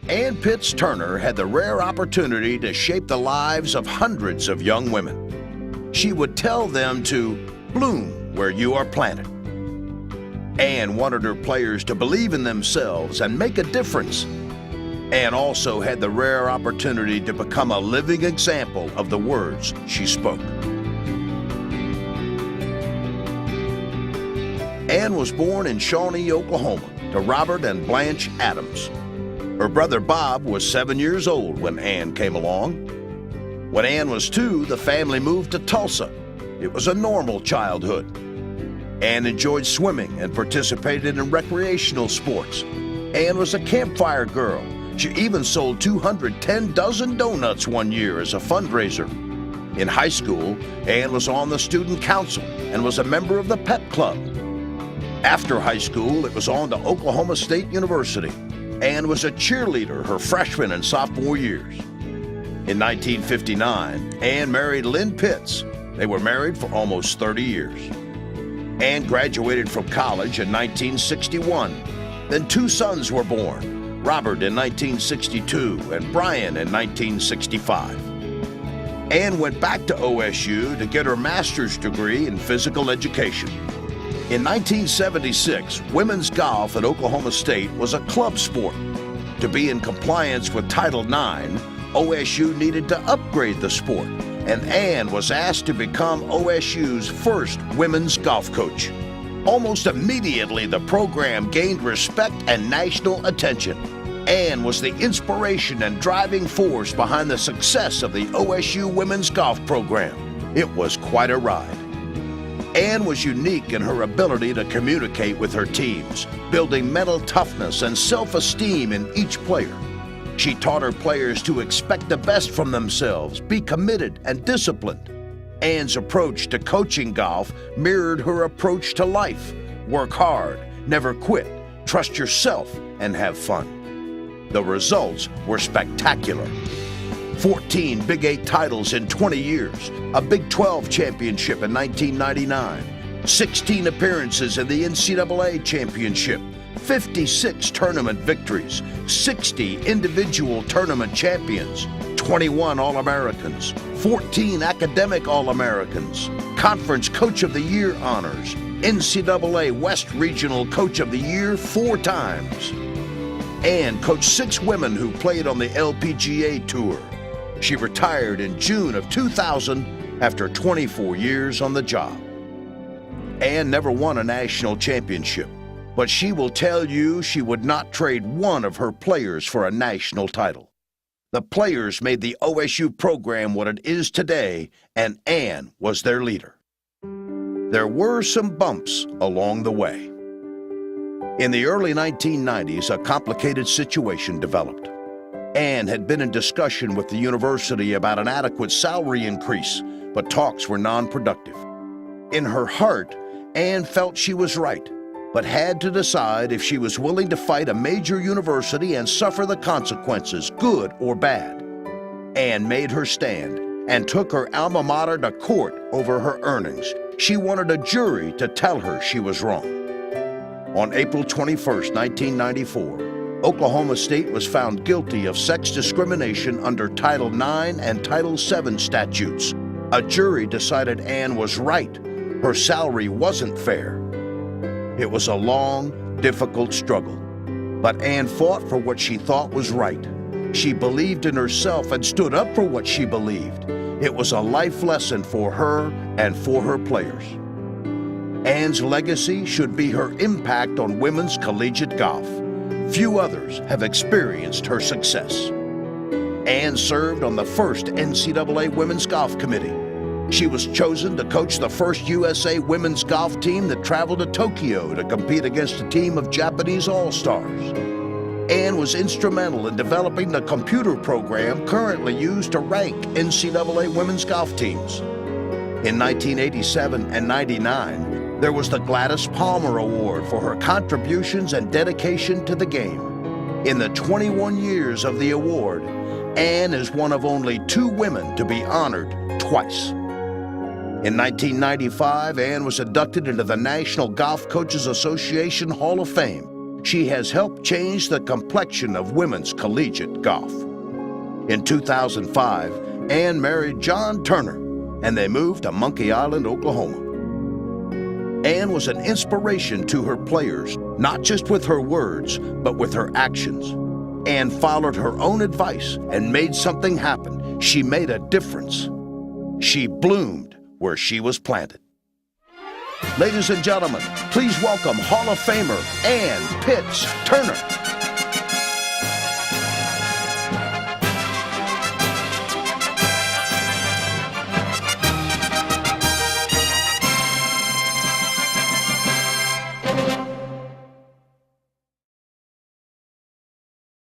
Ann Pitts Turner had the rare opportunity to shape the lives of hundreds of young women. She would tell them to bloom where you are planted. Ann wanted her players to believe in themselves and make a difference. Ann also had the rare opportunity to become a living example of the words she spoke. Ann was born in Shawnee, Oklahoma, to Robert and Blanche Adams. Her brother Bob was 7 years old when Ann came along. When Ann was 2, the family moved to Tulsa. It was a normal childhood. Ann enjoyed swimming and participated in recreational sports. Ann was a campfire girl. She even sold 210 dozen donuts one year as a fundraiser. In high school, Ann was on the student council and was a member of the pep club. After high school, it was on to Oklahoma State University. Ann was a cheerleader her freshman and sophomore years. In 1959, Ann married Lynn Pitts. They were married for almost 30 years. Ann graduated from college in 1961. Then 2 sons were born, Robert in 1962 and Brian in 1965. Ann went back to OSU to get her master's degree in physical education. In 1976, women's golf at Oklahoma State was a club sport. To be in compliance with Title IX, OSU needed to upgrade the sport, and Ann was asked to become OSU's first women's golf coach. Almost immediately, the program gained respect and national attention. Ann was the inspiration and driving force behind the success of the OSU women's golf program. It was quite a ride. Ann was unique in her ability to communicate with her teams, building mental toughness and self-esteem in each player. She taught her players to expect the best from themselves, be committed and disciplined. Ann's approach to coaching golf mirrored her approach to life. Work hard, never quit, trust yourself, and have fun. The results were spectacular. 14 Big 8 titles in 20 years, a Big 12 championship in 1999, 16 appearances in the NCAA championship, 56 tournament victories, 60 individual tournament champions, 21 All-Americans, 14 academic All-Americans, Conference Coach of the Year honors, NCAA West Regional Coach of the Year 4 times. Ann coached 6 women who played on the LPGA Tour. She retired in June of 2000 after 24 years on the job. Ann never won a national championship, but she will tell you she would not trade one of her players for a national title. The players made the OSU program what it is today, and Ann was their leader. There were some bumps along the way. In the early 1990s, a complicated situation developed. Ann had been in discussion with the university about an adequate salary increase, but talks were non-productive. In her heart, Ann felt she was right, but had to decide if she was willing to fight a major university and suffer the consequences, good or bad. Ann made her stand and took her alma mater to court over her earnings. She wanted a jury to tell her she was wrong. On April 21, 1994, Oklahoma State was found guilty of sex discrimination under Title IX and Title VII statutes. A jury decided Ann was right. Her salary wasn't fair. It was a long, difficult struggle, but Ann fought for what she thought was right. She believed in herself and stood up for what she believed. It was a life lesson for her and for her players. Ann's legacy should be her impact on women's collegiate golf. Few others have experienced her success. Ann served on the first NCAA Women's Golf Committee. She was chosen to coach the first USA women's golf team that traveled to Tokyo to compete against a team of Japanese all-stars. Ann was instrumental in developing the computer program currently used to rank NCAA women's golf teams. In 1987 and 99, there was the Gladys Palmer Award for her contributions and dedication to the game. In the 21 years of the award, Ann is one of only 2 women to be honored twice. In 1995, Ann was inducted into the National Golf Coaches Association Hall of Fame. she has helped change the complexion of women's collegiate golf. In 2005, Ann married John Turner, and they moved to Monkey Island, Oklahoma. Ann was an inspiration to her players, not just with her words, but with her actions. Ann followed her own advice and made something happen. She made a difference. She bloomed where she was planted. Ladies and gentlemen, please welcome Hall of Famer Ann Pitts Turner.